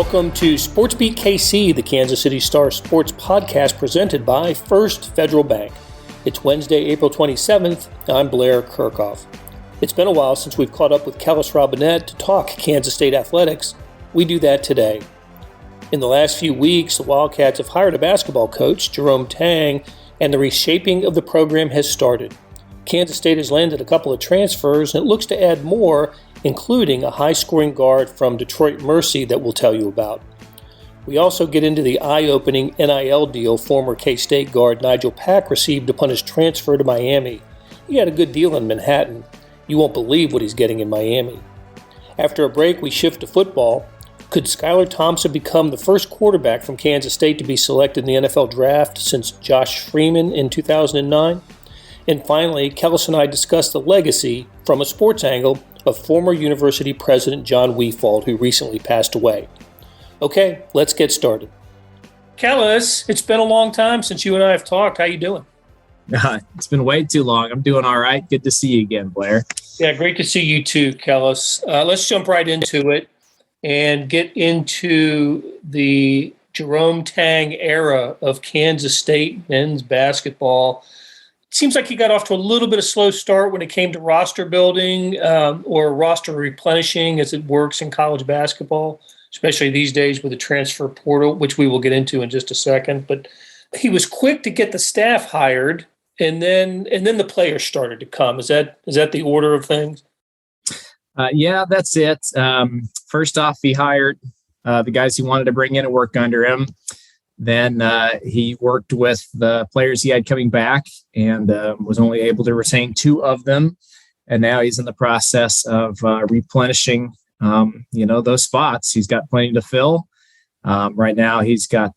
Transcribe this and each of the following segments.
Welcome to SportsBeat KC, the Kansas City Star sports podcast presented by First Federal Bank. It's Wednesday, April 27th. I'm Blair Kirchhoff. It's been a while since we've caught up with Kellis Robinett to talk Kansas State athletics. We do that today. In the last few weeks, the Wildcats have hired a basketball coach, Jerome Tang, and the reshaping of the program has started. Kansas State has landed a couple of transfers, and it looks to add more, including a high-scoring guard from Detroit Mercy that we'll tell you about. We also get into the eye-opening NIL deal former K-State guard Nijel Pack received upon his transfer to Miami. He had a good deal in Manhattan. You won't believe what he's getting in Miami. After a break, we shift to football. Could Skylar Thompson become the first quarterback from Kansas State to be selected in the NFL draft since Josh Freeman in 2009? And finally, Kellis and I discussed the legacy, from a sports angle, of former university president Jon Wefald, who recently passed away. Okay, let's get started. Kellis, it's been a long time since you and I have talked. How you doing? It's been way too long. I'm doing all right. Good to see you again, Blair. Yeah, great to see you too, Kellis. Let's jump right into it and get into the Jerome Tang era of Kansas State men's basketball. It seems like he got off to a little bit of a slow start when it came to roster building or roster replenishing as it works in college basketball, especially these days with the transfer portal, which we will get into in just a second. But he was quick to get the staff hired, and then the players started to come. Is that the order of things? Yeah, that's it. First off, he hired the guys he wanted to bring in and work under him. Then he worked with the players he had coming back and was only able to retain two of them. And now he's in the process of replenishing, those spots. He's got plenty to fill. Right now, he's got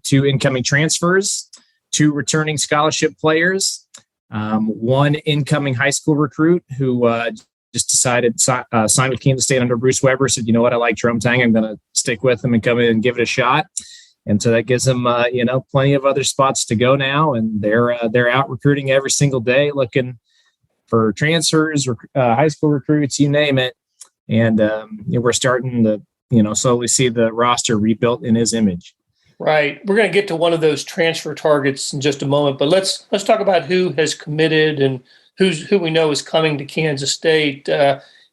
two incoming transfers, two returning scholarship players, one incoming high school recruit who just decided to sign with Kansas State under Bruce Weber, said, you know what, I like Jerome Tang. I'm going to stick with him and come in and give it a shot. And so that gives them, plenty of other spots to go now. And they're out recruiting every single day, looking for transfers, high school recruits, you name it. And we're starting to, slowly see the roster rebuilt in his image. Right. We're going to get to one of those transfer targets in just a moment. But let's talk about who has committed and who we know is coming to Kansas State.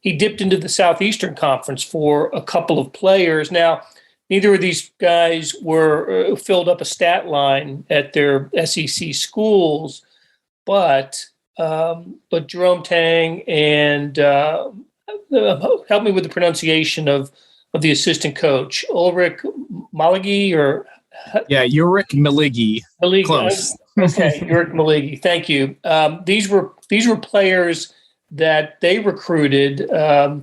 He dipped into the Southeastern Conference for a couple of players. Now, neither of these guys were filled up a stat line at their SEC schools, but Jerome Tang and help me with the pronunciation of the assistant coach, Ulrich Maligi Ulrich Maligi. Close. Okay, Ulrich Maligi. Thank you. These were players that they recruited.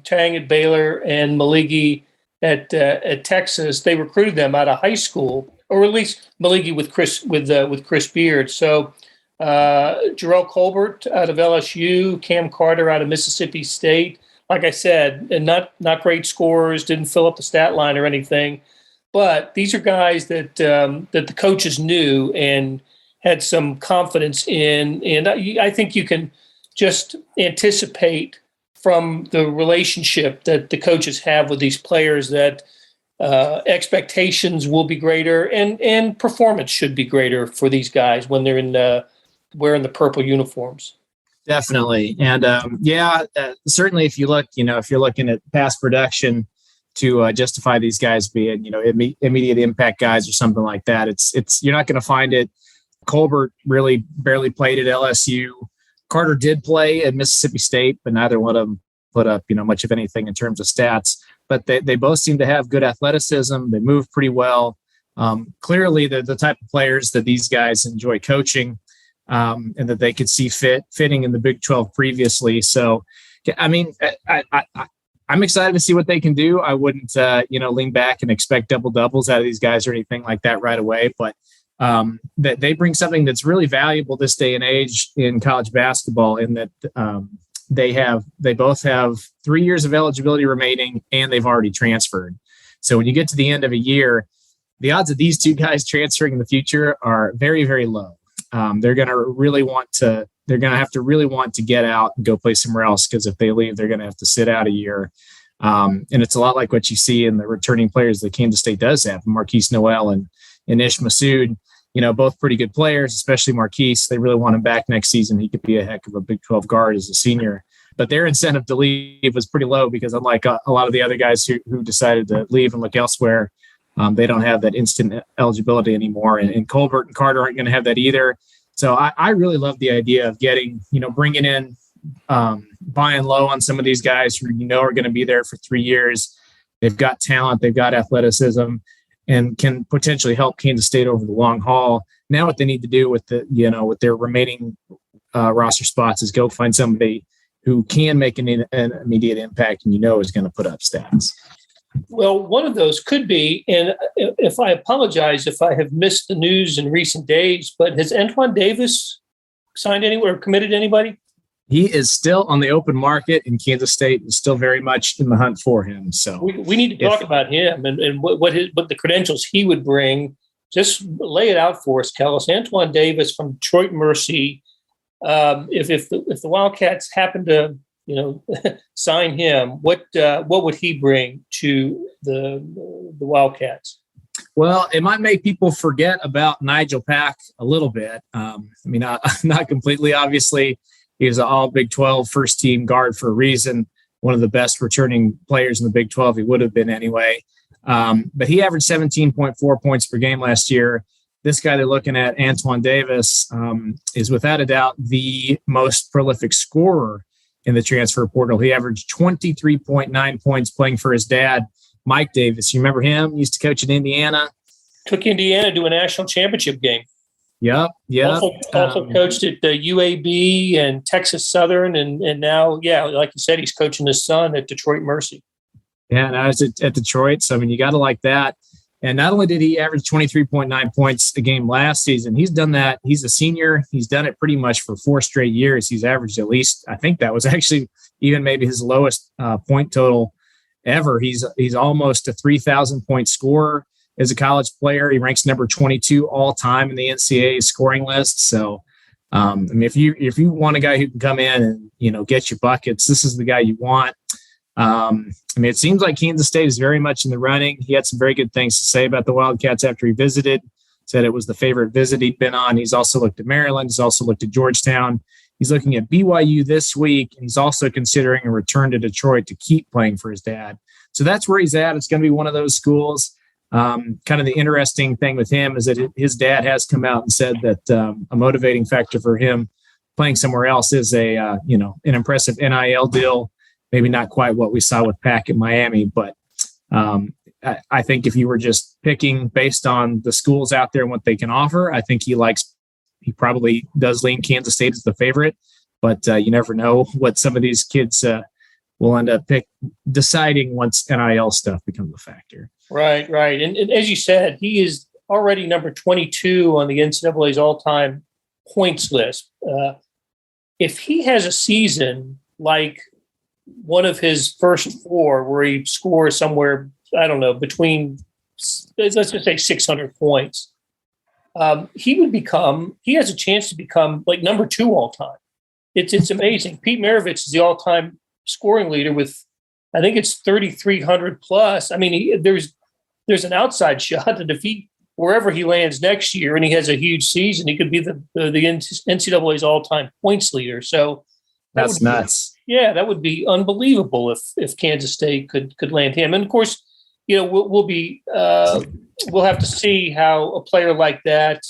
Tang at Baylor and Maligi at Texas. They recruited them out of high school, or at least Maligi with Chris Beard. So Jarrell Colbert out of LSU, Cam Carter out of Mississippi State. Like I said, and not great scorers, didn't fill up the stat line or anything, but these are guys that the coaches knew and had some confidence in. And I think you can just anticipate from the relationship that the coaches have with these players that expectations will be greater and performance should be greater for these guys when they're wearing the purple uniforms. Definitely. And certainly if you look, if you're looking at past production to justify these guys being, immediate impact guys or something like that, it's you're not going to find it. Colbert really barely played at LSU. Carter did play at Mississippi State, but neither one of them put up, much of anything in terms of stats. But they both seem to have good athleticism. They move pretty well. Clearly, they're the type of players that these guys enjoy coaching, and that they could see fitting in the Big 12 previously. So, I mean, I'm excited to see what they can do. I wouldn't, lean back and expect double doubles out of these guys or anything like that right away. But that they bring something that's really valuable this day and age in college basketball, in that they both have 3 years of eligibility remaining and they've already transferred. So when you get to the end of a year, the odds of these two guys transferring in the future are very, very low. They're going to have to really want to get out and go play somewhere else, because if they leave, they're going to have to sit out a year. And it's a lot like what you see in the returning players that Kansas State does have, Marquise Noel and Ish Massoud, both pretty good players, especially Marquise. They really want him back next season. He could be a heck of a Big 12 guard as a senior. But their incentive to leave was pretty low because unlike a lot of the other guys who decided to leave and look elsewhere, they don't have that instant eligibility anymore. And Colbert and Carter aren't going to have that either. So I really love the idea of bringing in, buying low on some of these guys who are going to be there for 3 years. They've got talent, they've got athleticism, and can potentially help Kansas State over the long haul. Now what they need to do with with their remaining roster spots is go find somebody who can make an immediate impact and is going to put up stats. Well, one of those could be, and if I apologize if I have missed the news in recent days, but has Antoine Davis signed anywhere or committed anybody? He is still on the open market, and Kansas State is still very much in the hunt for him. So we need to talk about him and what the credentials he would bring. Just lay it out for us, Kellis. Antoine Davis from Detroit Mercy. If the Wildcats happen to sign him, what would he bring to the Wildcats? Well, it might make people forget about Nijel Pack a little bit. Not completely, obviously. He's an all Big 12 first team guard for a reason. One of the best returning players in the Big 12. He would have been anyway. But he averaged 17.4 points per game last year. This guy they're looking at, Antoine Davis, is without a doubt the most prolific scorer in the transfer portal. He averaged 23.9 points playing for his dad, Mike Davis. You remember him? He used to coach in Indiana. Took Indiana to a national championship game. Yep. Also coached at the UAB and Texas Southern, and now, like you said, he's coaching his son at Detroit Mercy. Yeah, now he's at Detroit. So, you got to like that. And not only did he average 23.9 points a game last season, he's done that. He's a senior. He's done it pretty much for 4 straight years. He's averaged at least, I think that was actually even maybe his lowest point total ever. He's almost a 3,000-point scorer as a college player. He ranks number 22 all time in the NCAA scoring list. So, if you want a guy who can come in and, get you buckets, this is the guy you want. It seems like Kansas State is very much in the running. He had some very good things to say about the Wildcats after he visited, said it was the favorite visit he'd been on. He's also looked at Maryland. He's also looked at Georgetown. He's looking at BYU this week, and he's also considering a return to Detroit to keep playing for his dad. So that's where he's at. It's going to be one of those schools. Kind of the interesting thing with him is that his dad has come out and said that a motivating factor for him playing somewhere else is an impressive NIL deal. Maybe not quite what we saw with Pack in Miami, but I think if you were just picking based on the schools out there and what they can offer, I think he probably does lean Kansas State as the favorite, but you never know what some of these kids will end up deciding once NIL stuff becomes a factor. Right. And as you said, he is already number 22 on the NCAA's all-time points list. If he has a season like one of his first 4 where he scores somewhere, I don't know, between, let's just say 600 points, he has a chance to become like number 2 all time. It's amazing. Pete Maravich is the all-time scoring leader with, I think it's 3,300 plus. There's an outside shot that if wherever he lands next year and he has a huge season, he could be the NCAA's all-time points leader. So that's nuts. That would be unbelievable if Kansas State could land him. And of course, we'll have to see how a player like that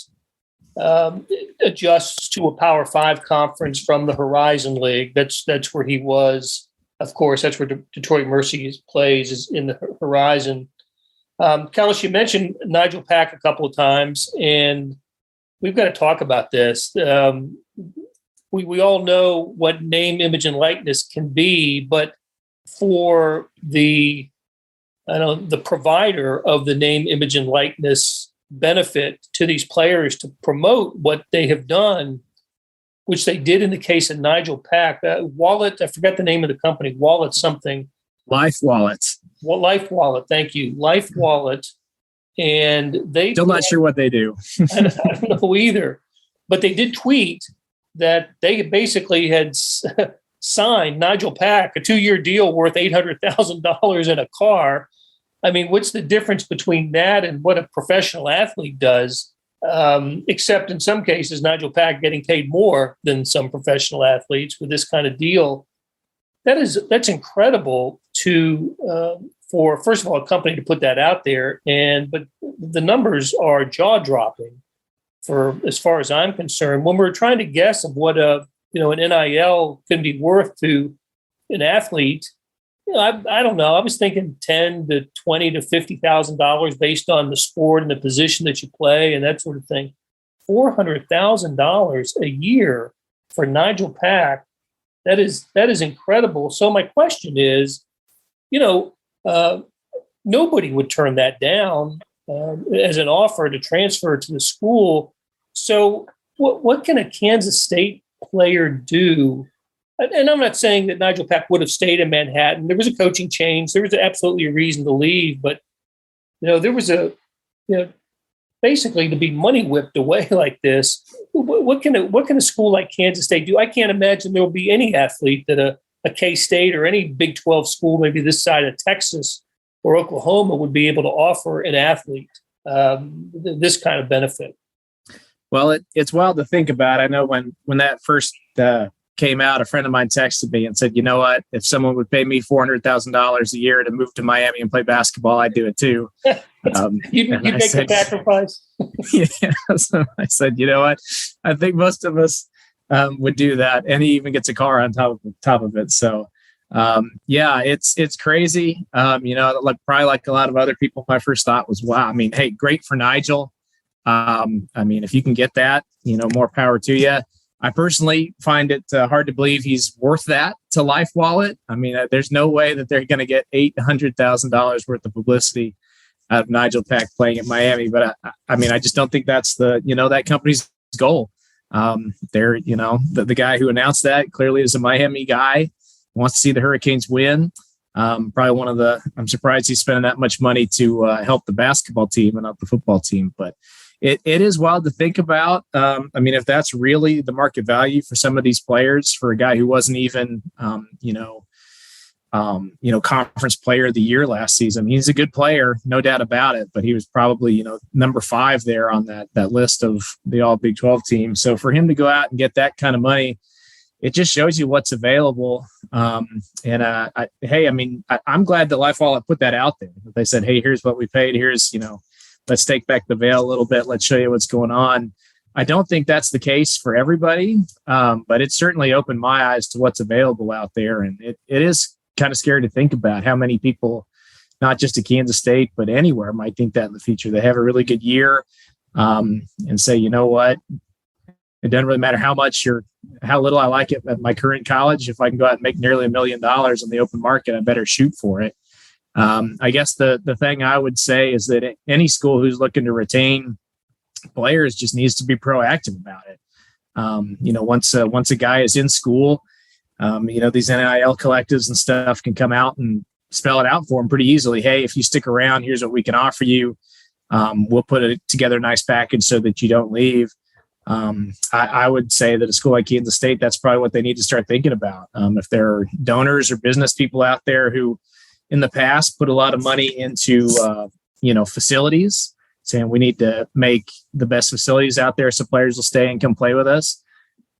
adjusts to a Power 5 conference from the Horizon League. That's where he was. Of course, that's where Detroit Mercy plays, is in the Horizon. Kellis, you mentioned Nijel Pack a couple of times, and we've got to talk about this. We all know what name, image, and likeness can be, but for the provider of the name, image, and likeness benefit to these players to promote what they have done, which they did in the case of Nijel Pack. Wallet, I forgot the name of the company. Wallet something. Life Wallet. Life Wallet. Thank you. Life Wallet. And still not sure what they do. I don't know either. But they did tweet that they basically had signed Nijel Pack, a 2-year deal worth $800,000 in a car. I mean, what's the difference between that and what a professional athlete does? Except in some cases, Nijel Pack getting paid more than some professional athletes with this kind of deal. That's incredible for, first of all, a company to put that out there. But the numbers are jaw dropping for as far as I'm concerned. When we're trying to guess of what an NIL can be worth to an athlete, I don't know. I was thinking $10,000 to $20,000 to $50,000 based on the sport and the position that you play and that sort of thing. $400,000 a year for Nijel Pack. That is incredible. So my question is, nobody would turn that down as an offer to transfer to the school. So what can a Kansas State player do? And I'm not saying that Nijel Pack would have stayed in Manhattan. There was a coaching change. There was absolutely a reason to leave. But, there was basically to be money whipped away like this. What can a school like Kansas State do? I can't imagine there will be any athlete that a K-State or any Big 12 school, maybe this side of Texas or Oklahoma, would be able to offer an athlete this kind of benefit. Well, it's wild to think about. I know when that first came out, a friend of mine texted me and said, you know what, if someone would pay me $400,000 a year to move to Miami and play basketball, I'd do it too. You'd make the sacrifice. Yeah. So I said, you know what, I think most of us would do that. And he even gets a car on top of it. So it's crazy. Probably like a lot of other people, my first thought was, wow, I mean, hey, great for Nijel. If you can get that, more power to you. I personally find it hard to believe he's worth that to Life Wallet. I mean, there's no way that they're going to get $800,000 worth of publicity out of Nijel Pack playing at Miami. But I just don't think that's that company's goal. They're, the guy who announced that clearly is a Miami guy, wants to see the Hurricanes win. Probably I'm surprised he's spending that much money to help the basketball team and not the football team. But it is wild to think about. If that's really the market value for some of these players, for a guy who wasn't even, conference player of the year last season. He's a good player, no doubt about it, but he was probably, number 5 there on that list of the all Big 12 team. So for him to go out and get that kind of money, it just shows you what's available. I'm glad that Life Wallet put that out there. They said, hey, here's what we paid. Here's, let's take back the veil a little bit. Let's show you what's going on. I don't think that's the case for everybody, but it certainly opened my eyes to what's available out there. And it is kind of scary to think about how many people, not just at Kansas State, but anywhere, might think that in the future. They have a really good year and say, you know what, it doesn't really matter how little I like it at my current college. If I can go out and make nearly $1 million on the open market, I better shoot for it. I guess the thing I would say is that any school who's looking to retain players just needs to be proactive about it. Once a guy is in school, these NIL collectives and stuff can come out and spell it out for them pretty easily. Hey, if you stick around, here's what we can offer you. We'll put together a nice package so that you don't leave. I would say that a school like Kansas State, that's probably what they need to start thinking about. If there are donors or business people out there who in the past put a lot of money into, facilities, saying we need to make the best facilities out there so players will stay and come play with us.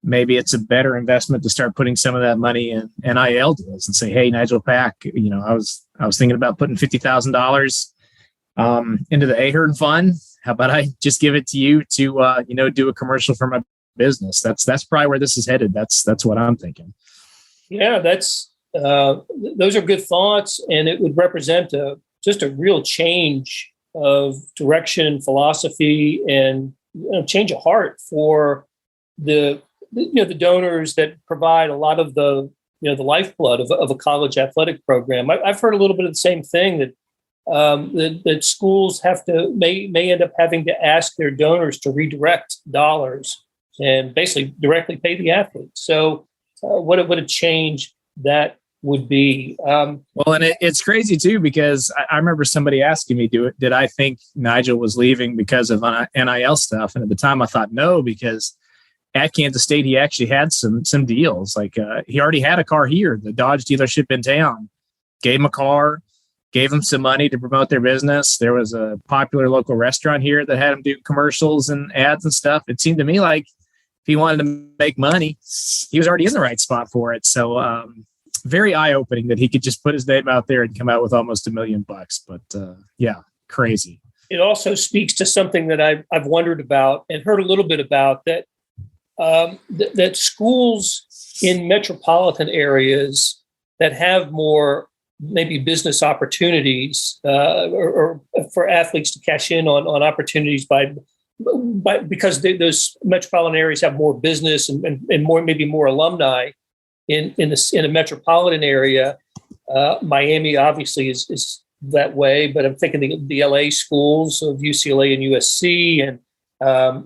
Maybe it's a better investment to start putting some of that money in NIL deals and say, hey, Nijel Pack, I was thinking about putting $50,000 into the Ahern Fund. How about I just give it to you to, do a commercial for my business? That's probably where this is headed. That's what I'm thinking. Yeah, those are good thoughts, and it would represent just a real change of direction, philosophy, and change of heart for the donors that provide a lot of the lifeblood of a college athletic program. I've heard a little bit of the same thing that schools may end up having to ask their donors to redirect dollars and basically directly pay the athletes. So what a change that would be. And it's crazy too, because I remember somebody asking me, did I think Nijel was leaving because of NIL stuff? And at the time I thought no, because at Kansas State, he actually had some deals. Like he already had a car here, the Dodge dealership in town, gave him a car, gave him some money to promote their business. There was a popular local restaurant here that had him do commercials and ads and stuff. It seemed to me like if he wanted to make money, he was already in the right spot for it. So very eye-opening that he could just put his name out there and come out with almost $1 million. But yeah, crazy. It also speaks to something that I've wondered about and heard a little bit about, that that schools in metropolitan areas that have more maybe business opportunities or for athletes to cash in on opportunities because those metropolitan areas have more business and more, maybe more alumni in a metropolitan area. Miami obviously is that way, but I'm thinking the LA schools of UCLA and USC and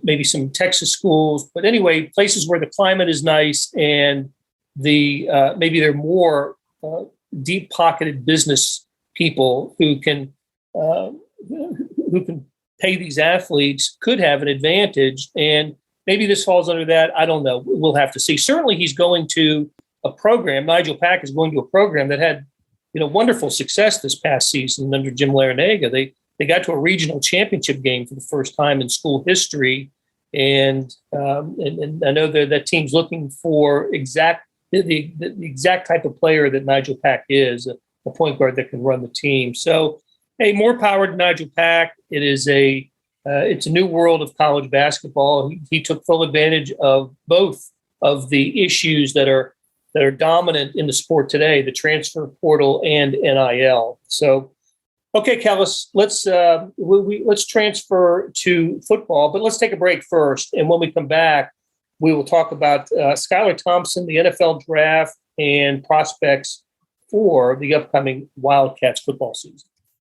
maybe some Texas schools. But anyway, places where the climate is nice and maybe they're more deep-pocketed business people who can pay these athletes could have an advantage. And maybe this falls under that. I don't know. We'll have to see. Certainly, he's going to a program. Nijel Pack is going to a program that had wonderful success this past season under Jim Larinaga. They got to a regional championship game for the first time in school history, and I know that team's looking for the exact type of player that Nijel Pack is, a point guard that can run the team. So, hey, more power to Nijel Pack. It is it's a new world of college basketball. He took full advantage of both of the issues that are dominant in the sport today, the transfer portal and NIL. So, okay, Kellis, let's transfer to football, but let's take a break first. And when we come back, we will talk about Skylar Thompson, the NFL draft, and prospects for the upcoming Wildcats football season.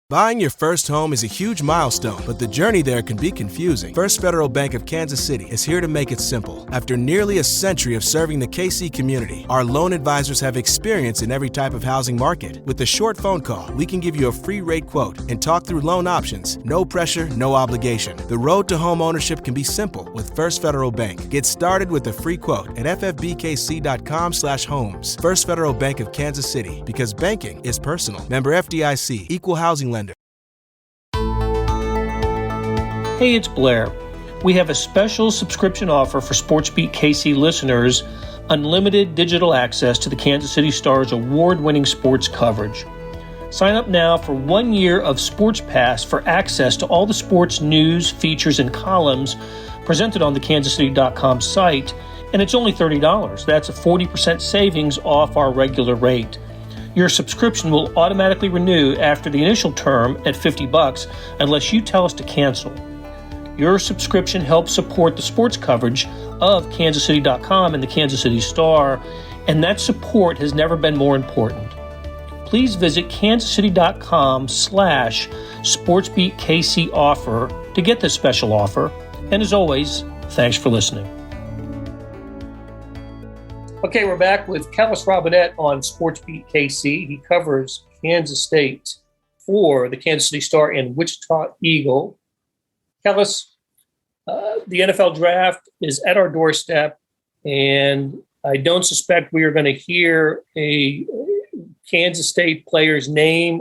Buying your first home is a huge milestone, but the journey there can be confusing. First Federal Bank of Kansas City is here to make it simple. After nearly a century of serving the KC community, our loan advisors have experience in every type of housing market. With a short phone call, we can give you a free rate quote and talk through loan options. No pressure, no obligation. The road to home ownership can be simple with First Federal Bank. Get started with a free quote at ffbkc.com/homes. First Federal Bank of Kansas City, because banking is personal. Member FDIC, Equal Housing Lender. Hey, it's Blair. We have a special subscription offer for SportsBeat KC listeners, unlimited digital access to the Kansas City Star's award-winning sports coverage. Sign up now for 1 year of Sports Pass for access to all the sports news, features, and columns presented on the kansascity.com site, and it's only $30. That's a 40% savings off our regular rate. Your subscription will automatically renew after the initial term at $50 unless you tell us to cancel. Your subscription helps support the sports coverage of kansascity.com and the Kansas City Star, and that support has never been more important. Please visit kansascity.com/SportsBeatKC offer to get this special offer. And as always, thanks for listening. Okay, we're back with Kellis Robinett on SportsBeat KC. He covers Kansas State for the Kansas City Star and Wichita Eagle. Kellis, the NFL draft is at our doorstep, and I don't suspect we are going to hear a Kansas State player's name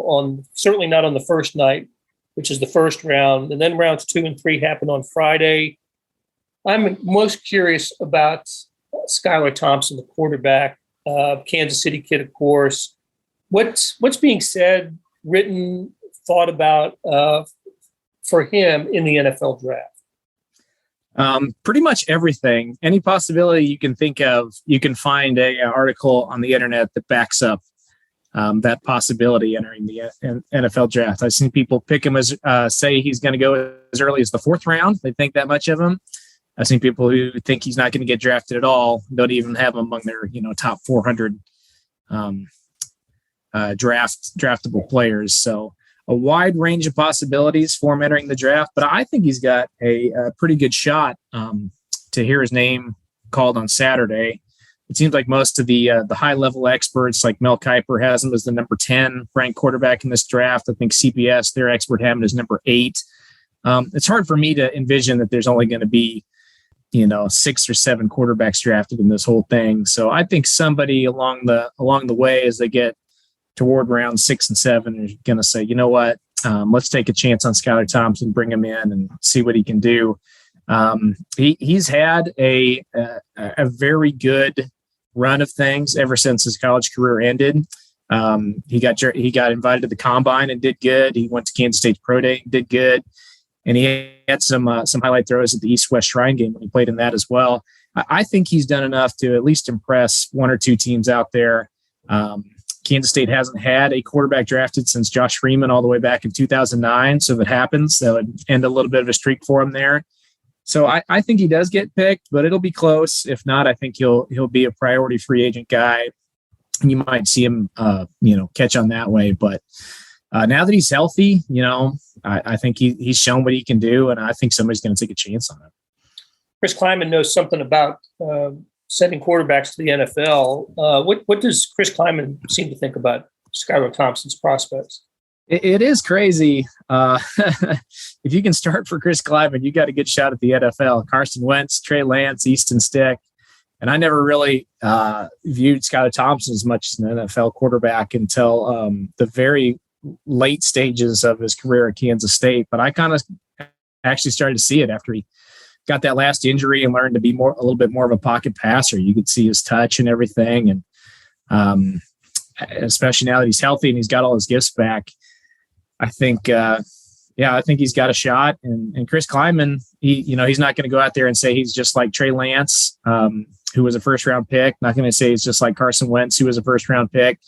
certainly not on the first night, which is the first round, and then rounds 2 and 3 happen on Friday. I'm most curious about Skylar Thompson, the quarterback, Kansas City kid, of course. What's being said, written, thought about for him in the NFL draft? Pretty much everything. Any possibility you can think of, you can find an article on the internet that backs up that possibility entering the NFL draft. I've seen people pick him as say he's going to go as early as the 4th round. They think that much of him. I've seen people who think he's not going to get drafted at all, don't even have him among their top 400 draftable players. So a wide range of possibilities for him entering the draft, but I think he's got a pretty good shot to hear his name called on Saturday. It seems like most of the high-level experts, like Mel Kiper, has him as the number 10 ranked quarterback in this draft. I think CBS, their expert, have him as number 8. It's hard for me to envision that there's only going to be 6 or 7 quarterbacks drafted in this whole thing. So I think somebody along the way, as they get toward round 6 and 7, is going to say, you know what, let's take a chance on Skylar Thompson, bring him in and see what he can do. He's had a very good run of things ever since his college career ended. He got invited to the combine and did good. He went to Kansas State's pro day, did good. And he had some highlight throws at the East-West Shrine game when he played in that as well. I think he's done enough to at least impress one or two teams out there. Kansas State hasn't had a quarterback drafted since Josh Freeman all the way back in 2009. So if it happens, that would end a little bit of a streak for him there. So I think he does get picked, but it'll be close. If not, I think he'll be a priority free agent guy. You might see him, catch on that way. But now that he's healthy, I think he's shown what he can do, and I think somebody's going to take a chance on him. Chris Kleiman knows something about sending quarterbacks to the NFL. What does Chris Kleiman seem to think about Skylar Thompson's prospects? It is crazy. If you can start for Chris Kleiman, you got a good shot at the NFL. Carson Wentz, Trey Lance, Easton Stick. And I never really viewed Skylar Thompson as much as an NFL quarterback until the very late stages of his career at Kansas State. But I kind of actually started to see it after he got that last injury and learned to be a little bit more of a pocket passer. You could see his touch and everything. And especially now that he's healthy and he's got all his gifts back, I think he's got a shot. And Chris Kleiman, he's not going to go out there and say he's just like Trey Lance, who was a first round pick. Not going to say he's just like Carson Wentz, who was a first round pick.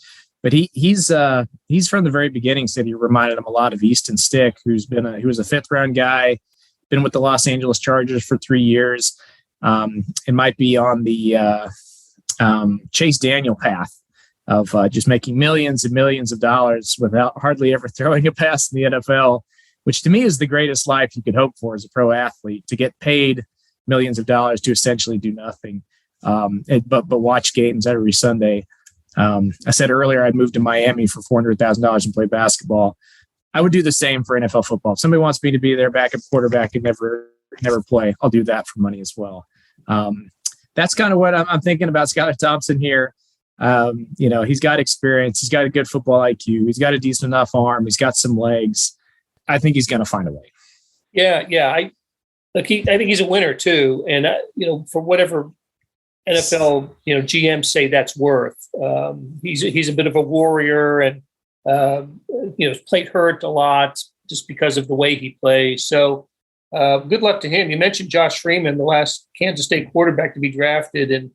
But he's from the very beginning said he reminded him a lot of Easton Stick, he was a 5th round guy, been with the Los Angeles Chargers for 3 years. It might be on the Chase Daniel path of just making millions and millions of dollars without hardly ever throwing a pass in the NFL, which to me is the greatest life you could hope for as a pro athlete, to get paid millions of dollars to essentially do nothing, but watch games every Sunday. I said earlier I'd moved to Miami for $400,000 and play basketball. I would do the same for NFL football. If somebody wants me to be their backup quarterback and never play, I'll do that for money as well. That's kind of what I'm thinking about Skylar Thompson here. He's got experience. He's got a good football IQ. He's got a decent enough arm. He's got some legs. I think he's going to find a way. Yeah. I think he's a winner too. And for whatever NFL, GMs say that's worth. He's a bit of a warrior, and played hurt a lot just because of the way he plays. So good luck to him. You mentioned Josh Freeman, the last Kansas State quarterback to be drafted in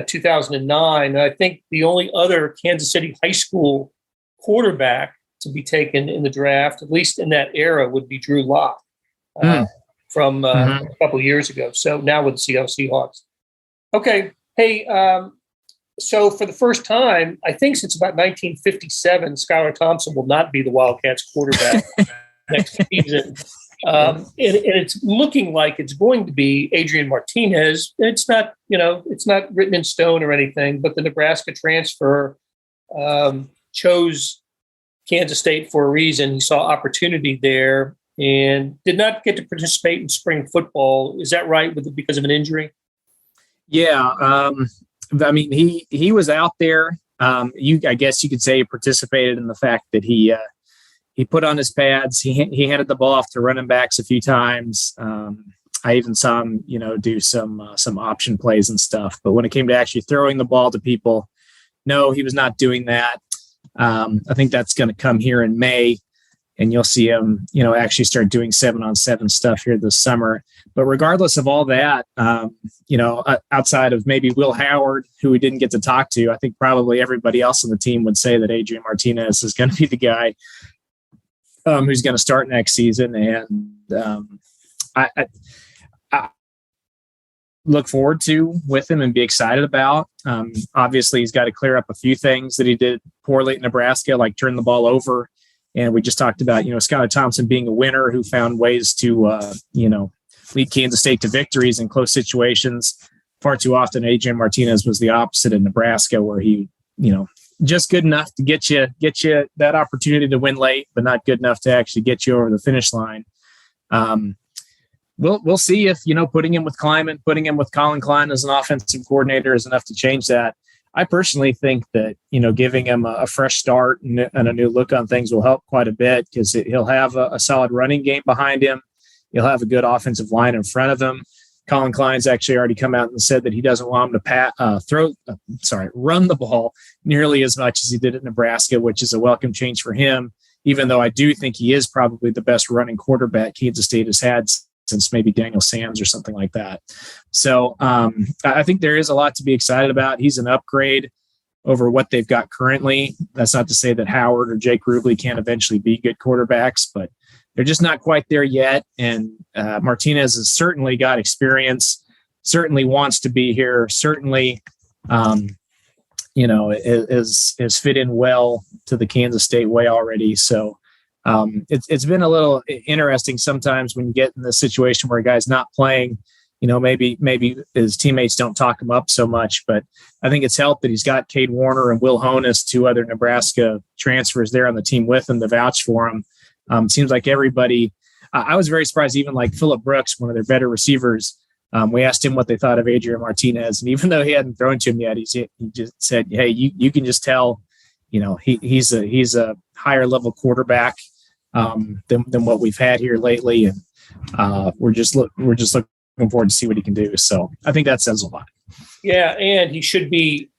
2009. I think the only other Kansas City high school quarterback to be taken in the draft, at least in that era, would be Drew Lock. From a couple of years ago. So now with the Seattle Seahawks. Okay. Hey, so for the first time, I think since about 1957, Skylar Thompson will not be the Wildcats quarterback next season. And it's looking like it's going to be Adrian Martinez. It's not written in stone or anything, but the Nebraska transfer chose Kansas State for a reason. He saw opportunity there and did not get to participate in spring football. Is that right? Because of an injury? Yeah. He was out there. I guess you could say he participated in the fact that he put on his pads. He handed the ball off to running backs a few times. I even saw him, do some option plays and stuff. But when it came to actually throwing the ball to people, no, he was not doing that. I think that's going to come here in May. And you'll see him, actually start doing 7-on-7 stuff here this summer. But regardless of all that, outside of maybe Will Howard, who we didn't get to talk to, I think probably everybody else on the team would say that Adrian Martinez is going to be the guy who's going to start next season. And I look forward to with him and be excited about. Obviously, he's got to clear up a few things that he did poorly at Nebraska, like turn the ball over. And we just talked about, Skylar Thompson being a winner who found ways to, lead Kansas State to victories in close situations. Far too often, Adrian Martinez was the opposite in Nebraska, where he, just good enough to get you that opportunity to win late, but not good enough to actually get you over the finish line. we'll see if, putting him with Kleiman, putting him with Colin Klein as an offensive coordinator is enough to change that. I personally think that, giving him a fresh start and a new look on things will help quite a bit, because he'll have a solid running game behind him. He'll have a good offensive line in front of him. Colin Klein's actually already come out and said that he doesn't want him to run the ball nearly as much as he did at Nebraska, which is a welcome change for him, even though I do think he is probably the best running quarterback Kansas State has had since maybe Daniel Sams or something like that. So I think there is a lot to be excited about. He's an upgrade over what they've got currently. That's not to say that Howard or Jake Rubley can't eventually be good quarterbacks, but they're just not quite there yet. And Martinez has certainly got experience, certainly wants to be here, certainly, is fit in well to the Kansas State way already. So it's been a little interesting sometimes when you get in the situation where a guy's not playing. Maybe his teammates don't talk him up so much, but I think it's helped that he's got Cade Warner and Will Honus, two other Nebraska transfers there on the team with him to vouch for him. It seems like everybody, I was very surprised, even like Phillip Brooks, one of their better receivers. We asked him what they thought of Adrian Martinez, and even though he hadn't thrown to him yet, he just said, "Hey, you can just tell, he's a higher level quarterback than what we've had here lately, and we're just looking forward to see what he can do." So I think that says a lot. Yeah, and he should be.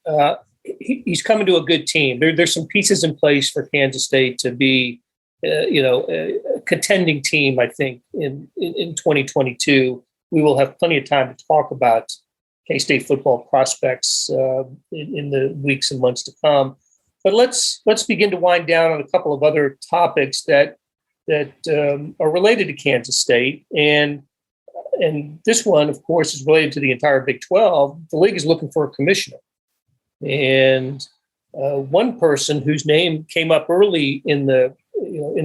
He's coming to a good team. There's some pieces in place for Kansas State to be, a contending team. I think in 2022, we will have plenty of time to talk about K-State football prospects in the weeks and months to come. But let's begin to wind down on a couple of other topics that are related to Kansas State. And this one, of course, is related to the entire Big 12. The league is looking for a commissioner. And one person whose name came up early in the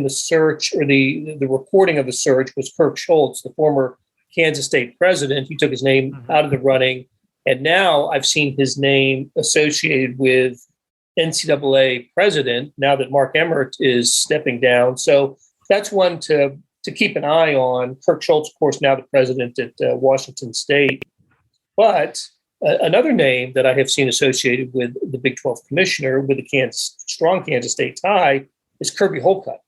search, or the reporting of the search, was Kirk Schultz, the former Kansas State president. He took his name out of the running. And now I've seen his name associated with NCAA president, now that Mark Emmert is stepping down. So that's one to keep an eye on. Kirk Schultz, of course, now the president at Washington State. But another name that I have seen associated with the Big 12 commissioner with a strong Kansas State tie is Kirby Holcutt,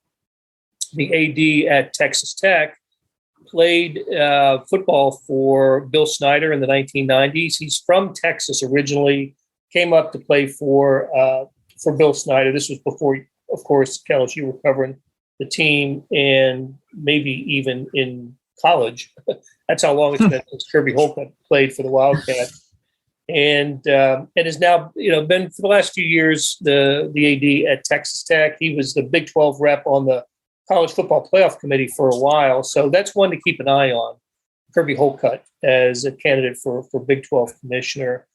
the AD at Texas Tech. Played football for Bill Snyder in the 1990s. He's from Texas originally, came up to play for Bill Snyder. This was before, of course, Kellis, you were covering the team, and maybe even in college. That's how long it's been since Kirby Holcutt played for the Wildcats. And has now, been for the last few years the AD at Texas Tech. He was the Big 12 rep on the College Football Playoff Committee for a while. So that's one to keep an eye on, Kirby Holcutt as a candidate for Big 12 commissioner.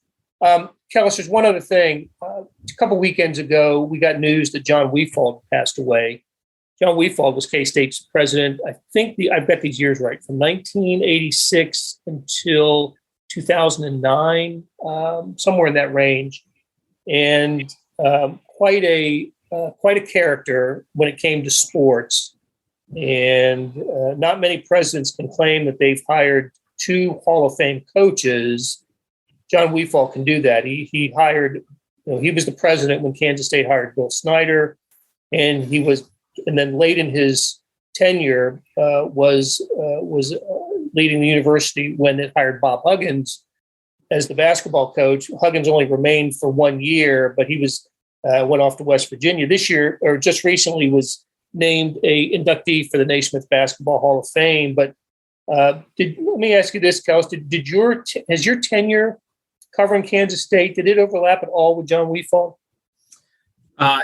Kellis, there's one other thing. A couple weekends ago, we got news that Jon Wefald passed away. Jon Wefald was K-State's president, I've got these years right, from 1986 until 2009, somewhere in that range. And quite a character when it came to sports. And not many presidents can claim that they've hired two Hall of Fame coaches. Jon Wefald can do that. He hired, he was the president when Kansas State hired Bill Snyder, and then late in his tenure was leading the university when it hired Bob Huggins as the basketball coach. Huggins only remained for 1 year, but he went off to West Virginia this year, or just recently was named a inductee for the Naismith Basketball Hall of Fame. But let me ask you this, Kellis, has your tenure covering Kansas State, did it overlap at all with Jon Wefald?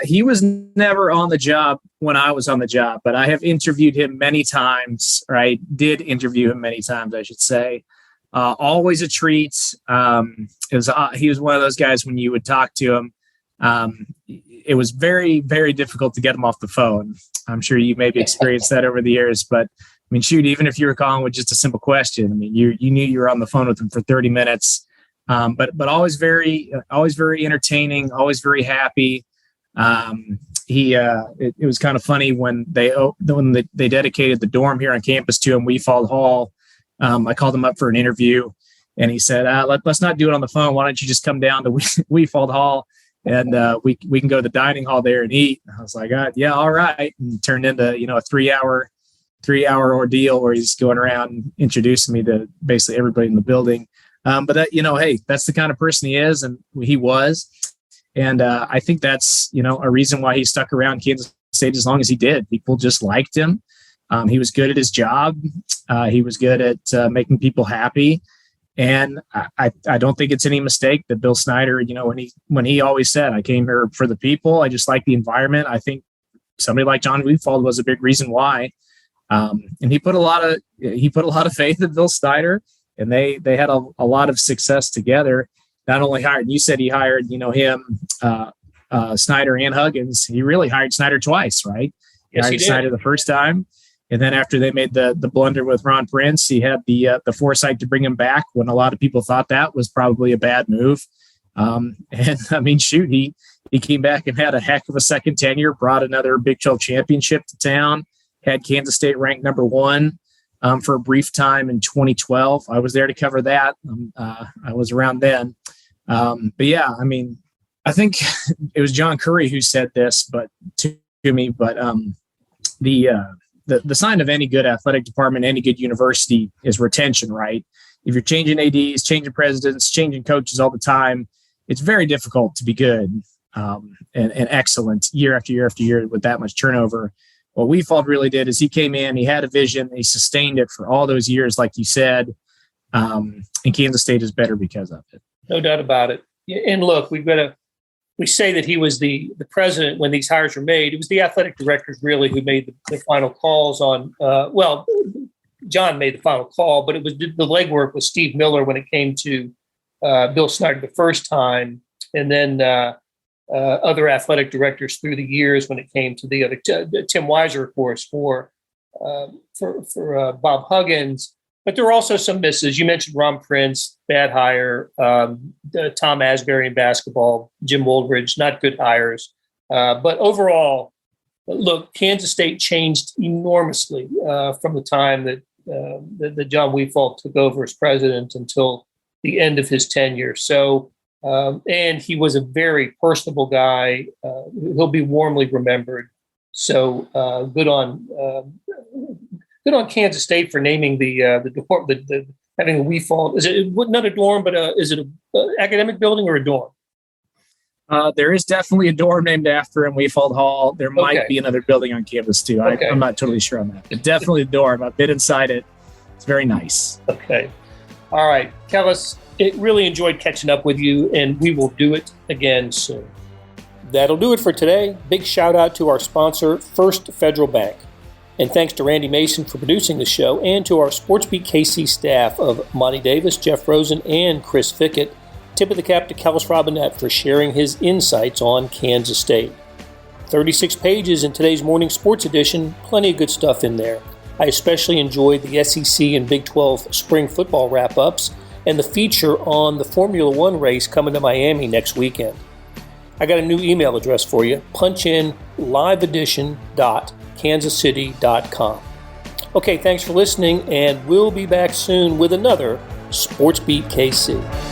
He was never on the job when I was on the job, but I have interviewed him many times, or I did interview him many times, I should say. Always a treat. He was one of those guys when you would talk to him, it was very, very difficult to get him off the phone. I'm sure you maybe experienced that over the years, but I mean, shoot, even if you were calling with just a simple question, I mean, you knew you were on the phone with him for 30 minutes, but always very entertaining, always very happy. It was kind of funny when they dedicated the dorm here on campus to him, Wefald Hall. I called him up for an interview, and he said, let's not do it on the phone. Why don't you just come down to Wefald Hall, and we can go to the dining hall there and eat. And I was like, yeah, all right. And it turned into, a 3-hour ordeal where he's going around introducing me to basically everybody in the building. But that, hey, that's the kind of person he is, and he was. And I think that's, a reason why he stuck around Kansas State as long as he did. People just liked him. He was good at his job. He was good at making people happy. And I don't think it's any mistake that Bill Snyder, when he always said, I came here for the people. I just like the environment. I think somebody like Jon Wefald was a big reason why. And he put a lot of faith in Bill Snyder, and they had a lot of success together. Not only you said he hired, him, Snyder and Huggins. He really hired Snyder twice, right? Yes, he hired Snyder the first time. And then after they made the blunder with Ron Prince, he had the foresight to bring him back when a lot of people thought that was probably a bad move. And I mean, shoot, he came back and had a heck of a second tenure, brought another Big 12 championship to town, had Kansas State ranked number 1 for a brief time in 2012. I was there to cover that. I was around then. But yeah, I mean, I think it was John Curry who said this, but to me, but the sign of any good athletic department, any good university is retention, right? If you're changing ADs, changing presidents, changing coaches all the time, it's very difficult to be good and excellent year after year after year with that much turnover. What Wefald really did is he came in, he had a vision, he sustained it for all those years, like you said, and Kansas State is better because of it. No doubt about it. And look, we say that he was the president when these hires were made. It was the athletic directors really who made the final calls on, John made the final call, but it was the legwork with Steve Miller when it came to Bill Snyder the first time, and then other athletic directors through the years when it came to the other, Tim Weiser, of course, for Bob Huggins. But there were also some misses. You mentioned Ron Prince, bad hire. Tom Asbury in basketball, Jim Woldridge, not good hires. But overall, look, Kansas State changed enormously from the time that Jon Wefald took over as president until the end of his tenure. So, and he was a very personable guy. He'll be warmly remembered. So good on Kansas State for naming the having a Wefald. Is it not a dorm, but is it an academic building or a dorm? There is definitely a dorm named after him, Wefald Hall. There might be another building on campus too. Okay. I'm not totally sure on that. But definitely a dorm. I've been inside it. It's very nice. Okay. All right, Kellis, it really enjoyed catching up with you, and we will do it again soon. That'll do it for today. Big shout out to our sponsor, First Federal Bank. And thanks to Randy Mason for producing the show, and to our SportsBeat KC staff of Monty Davis, Jeff Rosen, and Chris Fickett. Tip of the cap to Kellis Robinett for sharing his insights on Kansas State. 36 pages in today's morning sports edition, plenty of good stuff in there. I especially enjoyed the SEC and Big 12 spring football wrap-ups and the feature on the Formula One race coming to Miami next weekend. I got a new email address for you. Punch in liveedition.kansascity.com. Okay, thanks for listening, and we'll be back soon with another SportsBeat KC.